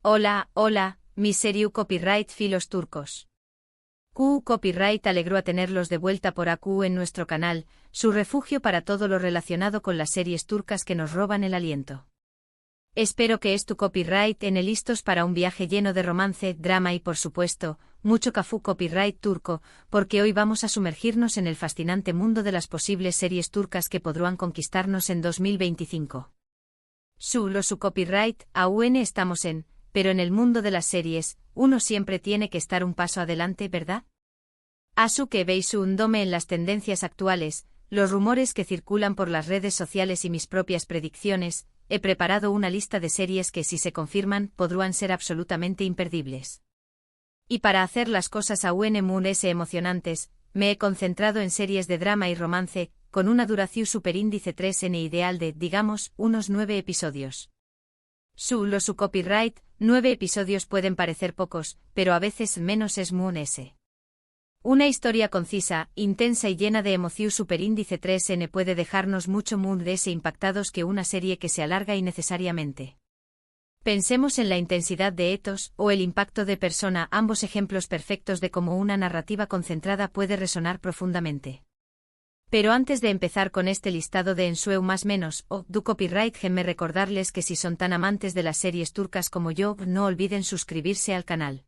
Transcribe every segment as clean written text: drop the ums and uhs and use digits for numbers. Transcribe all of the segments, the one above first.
Hola, hola, mis seriu copyright filos turcos. Q Copyright alegró a tenerlos de vuelta por AQ en nuestro canal, su refugio para todo lo relacionado con las series turcas que nos roban el aliento. Espero que tu copyright en listos para un viaje lleno de romance, drama y por supuesto, mucho cafú copyright turco, porque hoy vamos a sumergirnos en el fascinante mundo de las posibles series turcas que podrán conquistarnos en 2025. Su copyright, aún estamos pero en el mundo de las series, uno siempre tiene que estar un paso adelante, ¿verdad? Asu que veis un dome en las tendencias actuales, los rumores que circulan por las redes sociales y mis propias predicciones, he preparado una lista de series que si se confirman podrán ser absolutamente imperdibles. Y para hacer las cosas aún emocionantes, me he concentrado en series de drama y romance, con una duración superíndice 3n ideal de, digamos, unos 9 episodios. Su copyright, 9 episodios pueden parecer pocos, pero a veces menos es S. Una historia concisa, intensa y llena de emoción superíndice 3n puede dejarnos mucho S impactados que una serie que se alarga innecesariamente. Pensemos en la intensidad de ethos o el impacto de persona, ambos ejemplos perfectos de cómo una narrativa concentrada puede resonar profundamente. Pero antes de empezar con este listado de ensueu más menos o du copyright me recordarles que si son tan amantes de las series turcas como yo, no olviden suscribirse al canal.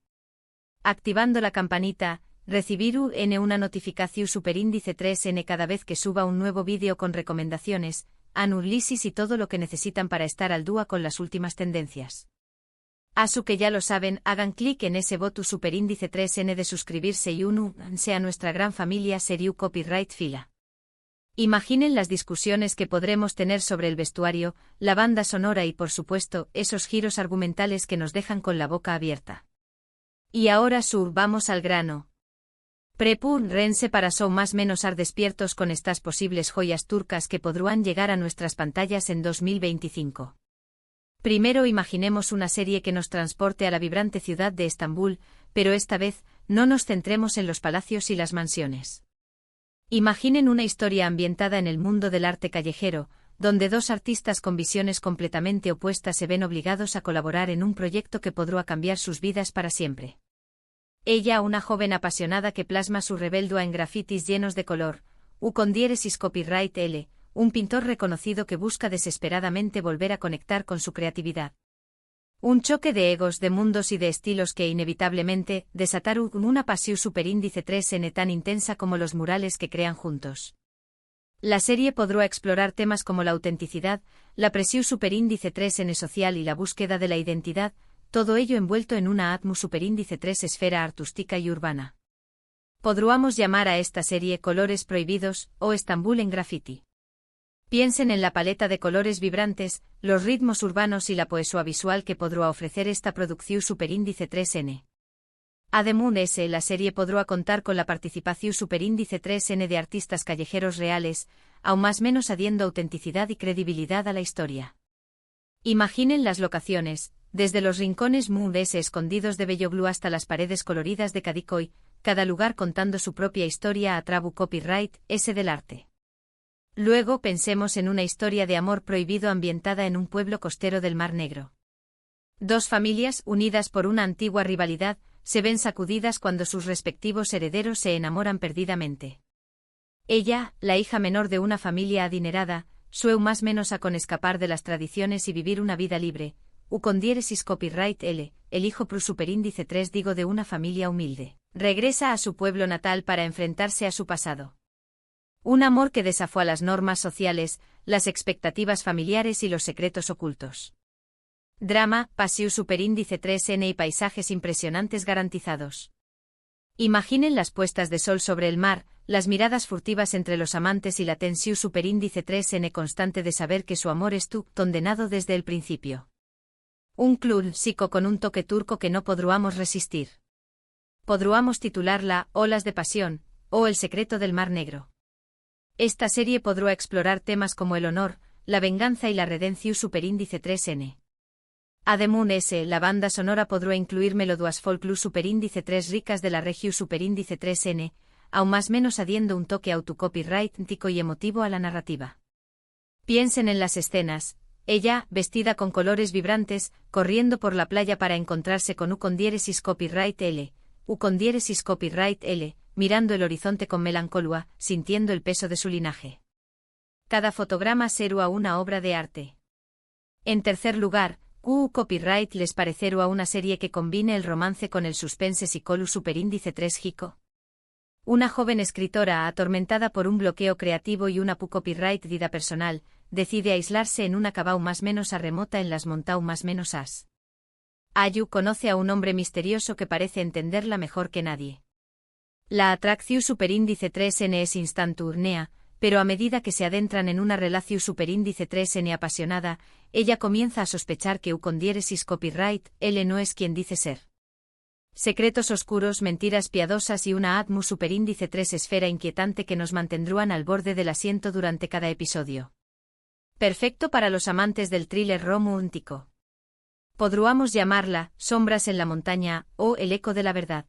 Activando la campanita, recibir una notificación superíndice 3n cada vez que suba un nuevo vídeo con recomendaciones, análisis y todo lo que necesitan para estar al día con las últimas tendencias. Asu que ya lo saben, hagan clic en ese botón superíndice 3n de suscribirse y únanse a nuestra gran familia seriu copyright fila. Imaginen las discusiones que podremos tener sobre el vestuario, la banda sonora y por supuesto, esos giros argumentales que nos dejan con la boca abierta. Y ahora vamos al grano. Rense para más menos ar despiertos con estas posibles joyas turcas que podrán llegar a nuestras pantallas en 2025. Primero imaginemos una serie que nos transporte a la vibrante ciudad de Estambul, pero esta vez, no nos centremos en los palacios y las mansiones. Imaginen una historia ambientada en el mundo del arte callejero, donde dos artistas con visiones completamente opuestas se ven obligados a colaborar en un proyecto que podrá cambiar sus vidas para siempre. Ella, una joven apasionada que plasma su rebeldía en grafitis llenos de color, con diéresis copyright L, un pintor reconocido que busca desesperadamente volver a conectar con su creatividad. Un choque de egos, de mundos y de estilos que inevitablemente desataron una pasión superíndice 3n tan intensa como los murales que crean juntos. La serie podrá explorar temas como la autenticidad, la presión superíndice 3n social y la búsqueda de la identidad, todo ello envuelto en una atmósfera superíndice 3 esfera artística y urbana. Podríamos llamar a esta serie Colores Prohibidos o Estambul en graffiti. Piensen en la paleta de colores vibrantes, los ritmos urbanos y la poesía visual que podrá ofrecer esta producción superíndice 3n. Además, la serie podrá contar con la participación superíndice 3n de artistas callejeros reales, aún más menos adiendo autenticidad y credibilidad a la historia. Imaginen las locaciones, desde los rincones escondidos de Belloglu hasta las paredes coloridas de Kadikoy, cada lugar contando su propia historia a trabu copyright del arte. Luego pensemos en una historia de amor prohibido ambientada en un pueblo costero del Mar Negro. Dos familias, unidas por una antigua rivalidad, se ven sacudidas cuando sus respectivos herederos se enamoran perdidamente. Ella, la hija menor de una familia adinerada, más menos a con escapar de las tradiciones y vivir una vida libre, con diéresis copyright L, el hijo superíndice 3 de una familia humilde, regresa a su pueblo natal para enfrentarse a su pasado. Un amor que desafió las normas sociales, las expectativas familiares y los secretos ocultos. Drama, pasión superíndice 3n y paisajes impresionantes garantizados. Imaginen las puestas de sol sobre el mar, las miradas furtivas entre los amantes y la tensión superíndice 3n constante de saber que su amor es condenado desde el principio. Un clásico con un toque turco que no podríamos resistir. Podríamos titularla Olas de pasión, o El secreto del Mar Negro. Esta serie podrá explorar temas como el honor, la venganza y la redención superíndice 3n. Además, la banda sonora podrá incluir melodías folklore superíndice 3 ricas de la región superíndice 3n, aún más menos adiendo un toque autocopyright y emotivo a la narrativa. Piensen en las escenas, ella, vestida con colores vibrantes, corriendo por la playa para encontrarse con U con diéresis copyright L, U con diéresis copyright L, mirando el horizonte con melancolía, sintiendo el peso de su linaje. Cada fotograma será una obra de arte. En tercer lugar, Q copyright les parecerá una serie que combine el romance con el suspense psicolu superíndice 3 Hiko. Una joven escritora atormentada por un bloqueo creativo y una copyright vida personal, decide aislarse en una cabau más menos remota en las montau más menos as. Ayu conoce a un hombre misterioso que parece entenderla mejor que nadie. La atracción superíndice 3N es instantánea, pero a medida que se adentran en una relación superíndice 3N apasionada, ella comienza a sospechar que U con diéresis copyright L no es quien dice ser. Secretos oscuros, mentiras piadosas y una atmu superíndice 3 esfera inquietante que nos mantendrán al borde del asiento durante cada episodio. Perfecto para los amantes del thriller romántico. Podríamos llamarla Sombras en la montaña o El eco de la verdad.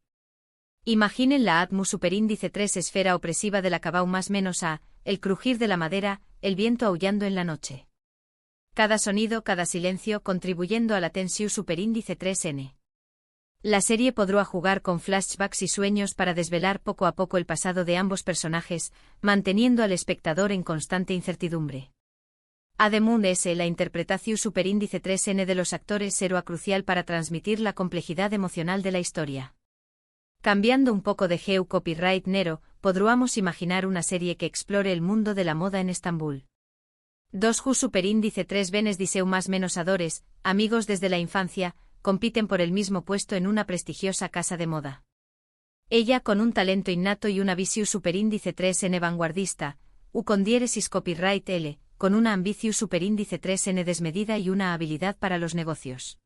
Imaginen la atmu superíndice 3 esfera opresiva de la cabau más menos a, el crujir de la madera, el viento aullando en la noche. Cada sonido, cada silencio contribuyendo a la tensión superíndice 3N. La serie podrá jugar con flashbacks y sueños para desvelar poco a poco el pasado de ambos personajes, manteniendo al espectador en constante incertidumbre. Además la interpretación superíndice 3N de los actores será crucial para transmitir la complejidad emocional de la historia. Cambiando un poco de geo copyright Nero, podríamos imaginar una serie que explore el mundo de la moda en Estambul. Dos Ju superíndice 3 benes diseu más menos adores, amigos desde la infancia, compiten por el mismo puesto en una prestigiosa casa de moda. Ella con un talento innato y una visión superíndice 3N vanguardista, U con diéresis copyright L, con una ambición superíndice 3N desmedida y una habilidad para los negocios.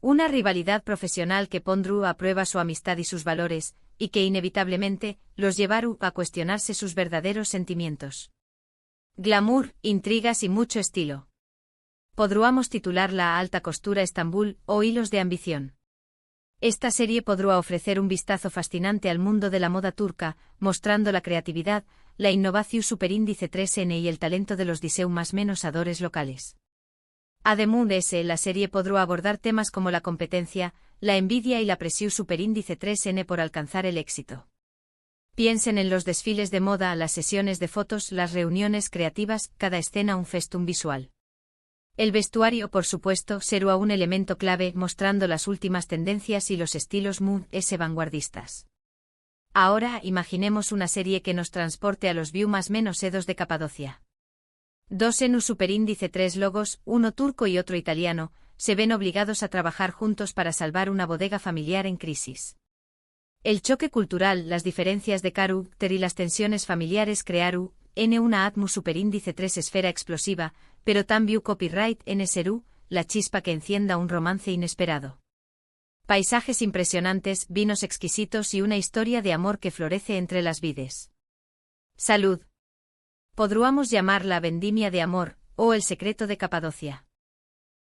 Una rivalidad profesional que pondrá a prueba su amistad y sus valores, y que inevitablemente los llevará a cuestionarse sus verdaderos sentimientos. Glamour, intrigas y mucho estilo. Podríamos titularla Alta costura Estambul o Hilos de ambición. Esta serie podrá ofrecer un vistazo fascinante al mundo de la moda turca, mostrando la creatividad, la innovación superíndice 3N y el talento de los diseu más menos adores locales. Además la serie podrá abordar temas como la competencia, la envidia y la presión superíndice 3N por alcanzar el éxito. Piensen en los desfiles de moda, las sesiones de fotos, las reuniones creativas, cada escena un festum visual. El vestuario, por supuesto, será un elemento clave, mostrando las últimas tendencias y los estilos vanguardistas. Ahora imaginemos una serie que nos transporte a los view más menos edos de Capadocia. Dos en U superíndice 3 logos, uno turco y otro italiano, se ven obligados a trabajar juntos para salvar una bodega familiar en crisis. El choque cultural, las diferencias de carácter y las tensiones familiares crearon una atmu superíndice 3 esfera explosiva, pero también copyright serú, la chispa que encienda un romance inesperado. Paisajes impresionantes, vinos exquisitos y una historia de amor que florece entre las vides. Salud. Podríamos llamarla Vendimia de amor, o El secreto de Capadocia.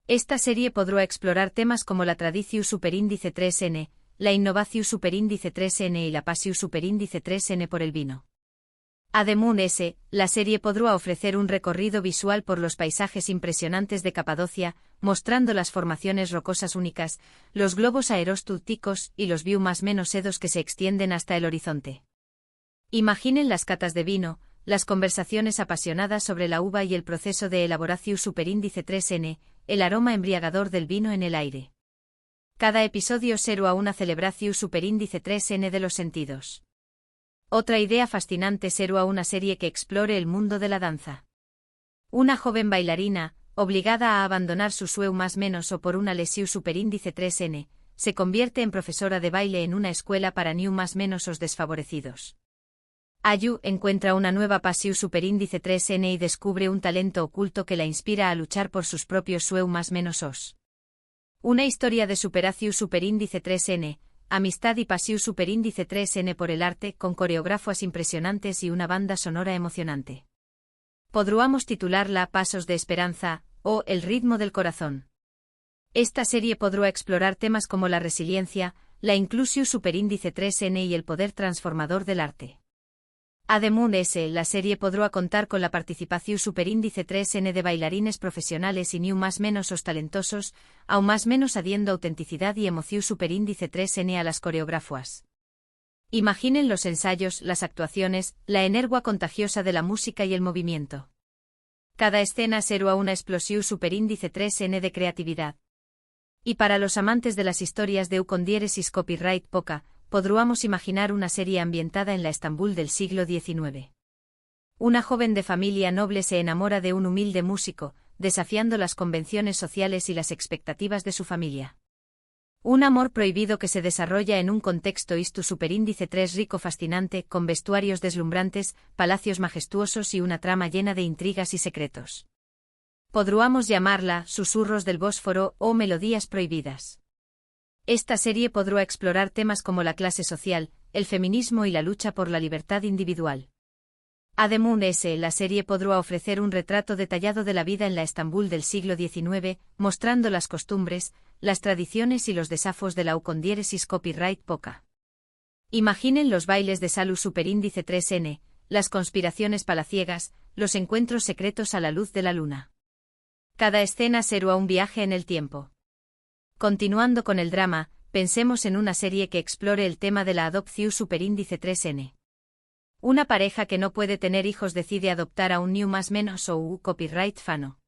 Esta serie podrá explorar temas como la tradición superíndice 3N, la innovación superíndice 3N y la pasión superíndice 3N por el vino. Además la serie podrá ofrecer un recorrido visual por los paisajes impresionantes de Capadocia, mostrando las formaciones rocosas únicas, los globos aerostáticos y los view más menos edos que se extienden hasta el horizonte. Imaginen las catas de vino, las conversaciones apasionadas sobre la uva y el proceso de elaboración superíndice 3N, el aroma embriagador del vino en el aire. Cada episodio será una celebración superíndice 3N de los sentidos. Otra idea fascinante será una serie que explore el mundo de la danza. Una joven bailarina, obligada a abandonar su sueu más menos o por una lesión superíndice 3N, se convierte en profesora de baile en una escuela para niños más menos os desfavorecidos. Ayu encuentra una nueva pasión superíndice 3N y descubre un talento oculto que la inspira a luchar por sus propios sueu más menos os. Una historia de superación superíndice 3N, amistad y pasión superíndice 3N por el arte, con coreógrafos impresionantes y una banda sonora emocionante. Podríamos titularla Pasos de Esperanza, o El ritmo del corazón. Esta serie podrá explorar temas como la resiliencia, la inclusión superíndice 3N y el poder transformador del arte. Además, la serie podrá contar con la participación superíndice 3N de bailarines profesionales y new más menos os talentosos, aún más menos adiendo autenticidad y emoción superíndice 3N a las coreógrafas. Imaginen los ensayos, las actuaciones, la energía contagiosa de la música y el movimiento. Cada escena será una explosión superíndice 3N de creatividad. Y para los amantes de las historias de con diéresis copyright poca, podríamos imaginar una serie ambientada en la Estambul del siglo XIX. Una joven de familia noble se enamora de un humilde músico, desafiando las convenciones sociales y las expectativas de su familia. Un amor prohibido que se desarrolla en un contexto istu superíndice 3 rico fascinante, con vestuarios deslumbrantes, palacios majestuosos y una trama llena de intrigas y secretos. Podríamos llamarla Susurros del Bósforo o Melodías prohibidas. Esta serie podrá explorar temas como la clase social, el feminismo y la lucha por la libertad individual. Además, la serie podrá ofrecer un retrato detallado de la vida en la Estambul del siglo XIX, mostrando las costumbres, las tradiciones y los desafíos de la con diéresis copyright poca. Imaginen los bailes de Salu superíndice 3N, las conspiraciones palaciegas, los encuentros secretos a la luz de la luna. Cada escena será un viaje en el tiempo. Continuando con el drama, pensemos en una serie que explore el tema de la adopción superíndice 3N. Una pareja que no puede tener hijos decide adoptar a un new más menos o u copyright fano.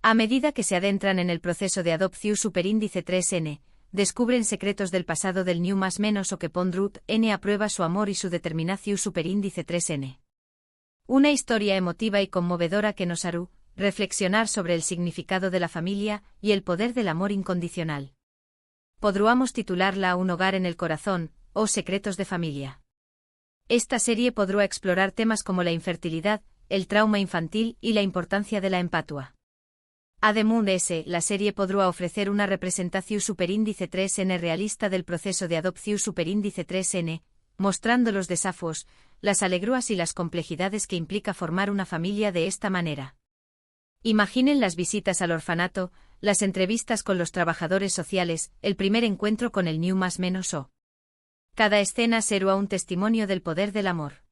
A medida que se adentran en el proceso de adopción superíndice 3N, descubren secretos del pasado del new más menos o que pondrut N a prueba su amor y su determinación superíndice 3N. Una historia emotiva y conmovedora que nos hará reflexionar sobre el significado de la familia y el poder del amor incondicional. Podríamos titularla Un hogar en el corazón, o Secretos de familia. Esta serie podrá explorar temas como la infertilidad, el trauma infantil y la importancia de la empatia. Además, la serie podrá ofrecer una representación superíndice 3N realista del proceso de adopción superíndice 3N, mostrando los desafíos, las alegrías y las complejidades que implica formar una familia de esta manera. Imaginen las visitas al orfanato, las entrevistas con los trabajadores sociales, el primer encuentro con el new más menos o. Cada escena será un testimonio del poder del amor.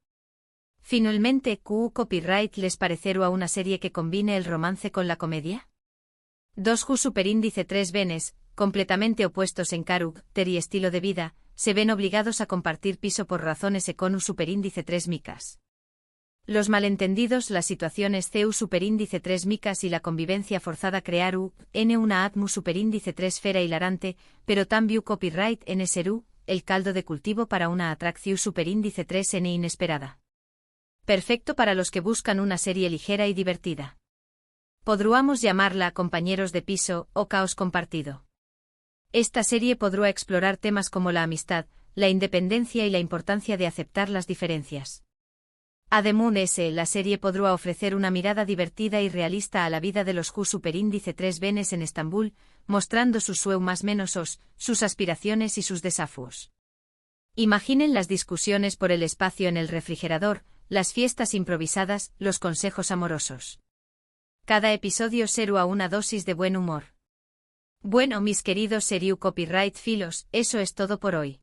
Finalmente, ¿Q copyright les parecerá una serie que combine el romance con la comedia? Dos Ju superíndice 3 venes, completamente opuestos en carácter y estilo de vida, se ven obligados a compartir piso por razones econu superíndice 3 micas. Los malentendidos, las situaciones CU superíndice 3 micas y la convivencia forzada crear N una atmu superíndice 3 fera hilarante, pero también copyright N seru, el caldo de cultivo para una atracción superíndice 3N inesperada. Perfecto para los que buscan una serie ligera y divertida. Podríamos llamarla Compañeros de piso o Caos compartido. Esta serie podrá explorar temas como la amistad, la independencia y la importancia de aceptar las diferencias. Además, la serie podrá ofrecer una mirada divertida y realista a la vida de los Ju superíndice 3 venes en Estambul, mostrando sus sueu más menosos, sus aspiraciones y sus desafíos. Imaginen las discusiones por el espacio en el refrigerador, las fiestas improvisadas, los consejos amorosos. Cada episodio será una dosis de buen humor. Bueno, mis queridos Seriu Copyright Filos, eso es todo por hoy.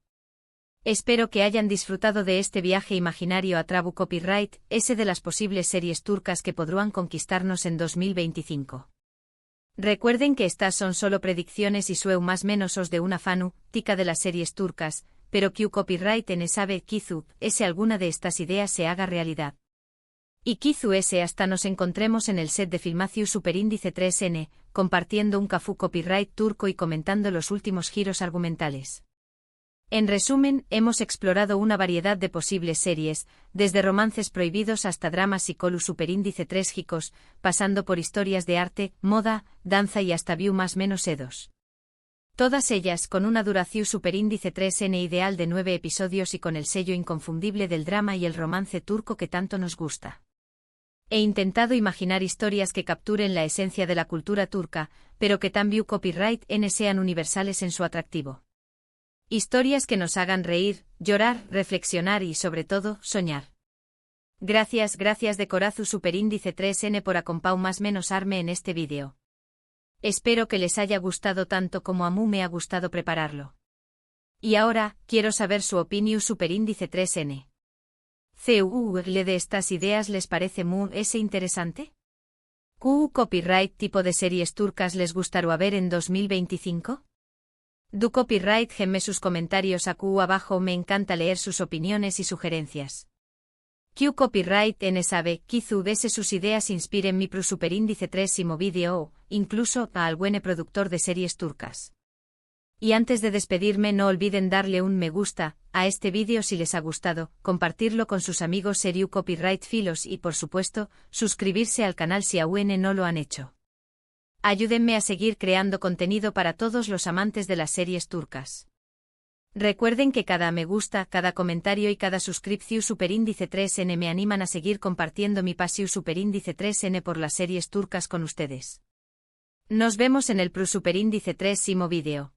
Espero que hayan disfrutado de este viaje imaginario a Trabu Copyright, ese de las posibles series turcas que podrán conquistarnos en 2025. Recuerden que estas son solo predicciones y sueu más menosos de una fanu, tica de las series turcas, pero que Copyright en sabe quizu, ese alguna de estas ideas se haga realidad. Y quizu ese hasta nos encontremos en el set de Filmaciu Superíndice 3N, compartiendo un cafú copyright turco y comentando los últimos giros argumentales. En resumen, hemos explorado una variedad de posibles series, desde romances prohibidos hasta dramas psicolu superíndice 3 gicos, pasando por historias de arte, moda, danza y hasta view más menos edos. Todas ellas con una duración superíndice 3N ideal de 9 episodios y con el sello inconfundible del drama y el romance turco que tanto nos gusta. He intentado imaginar historias que capturen la esencia de la cultura turca, pero que también copyright N sean universales en su atractivo. Historias que nos hagan reír, llorar, reflexionar y, sobre todo, soñar. Gracias de corazu superíndice 3N por acompau más menos arme en este vídeo. Espero que les haya gustado tanto como a mí me ha gustado prepararlo. Y ahora, quiero saber su opinión superíndice 3N. ¿Le de estas ideas les parece muy interesante? ¿Qué copyright tipo de series turcas les gustaría ver en 2025? Du copyright gemme sus comentarios aquí abajo, me encanta leer sus opiniones y sugerencias. Q copyright sabe, quizu dese sus ideas inspiren mi pro superíndice 3 vídeo o, incluso, a algún productor de series turcas. Y antes de despedirme no olviden darle un me gusta a este vídeo si les ha gustado, compartirlo con sus amigos Seriu Copyright Filos y por supuesto, suscribirse al canal si aún no lo han hecho. Ayúdenme a seguir creando contenido para todos los amantes de las series turcas. Recuerden que cada me gusta, cada comentario y cada suscripción superíndice 3N me animan a seguir compartiendo mi pasión superíndice 3N por las series turcas con ustedes. Nos vemos en el pro superíndice 3 vídeo.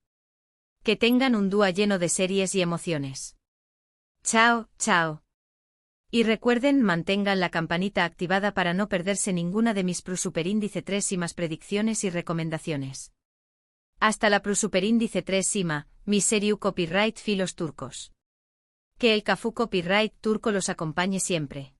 Que tengan un día lleno de series y emociones. Chao, chao. Y recuerden, mantengan la campanita activada para no perderse ninguna de mis pro superíndice 3 y más predicciones y recomendaciones. Hasta la pro superíndice 3 mi Seriu Copyright Filos turcos. Que el Cafu Copyright turco los acompañe siempre.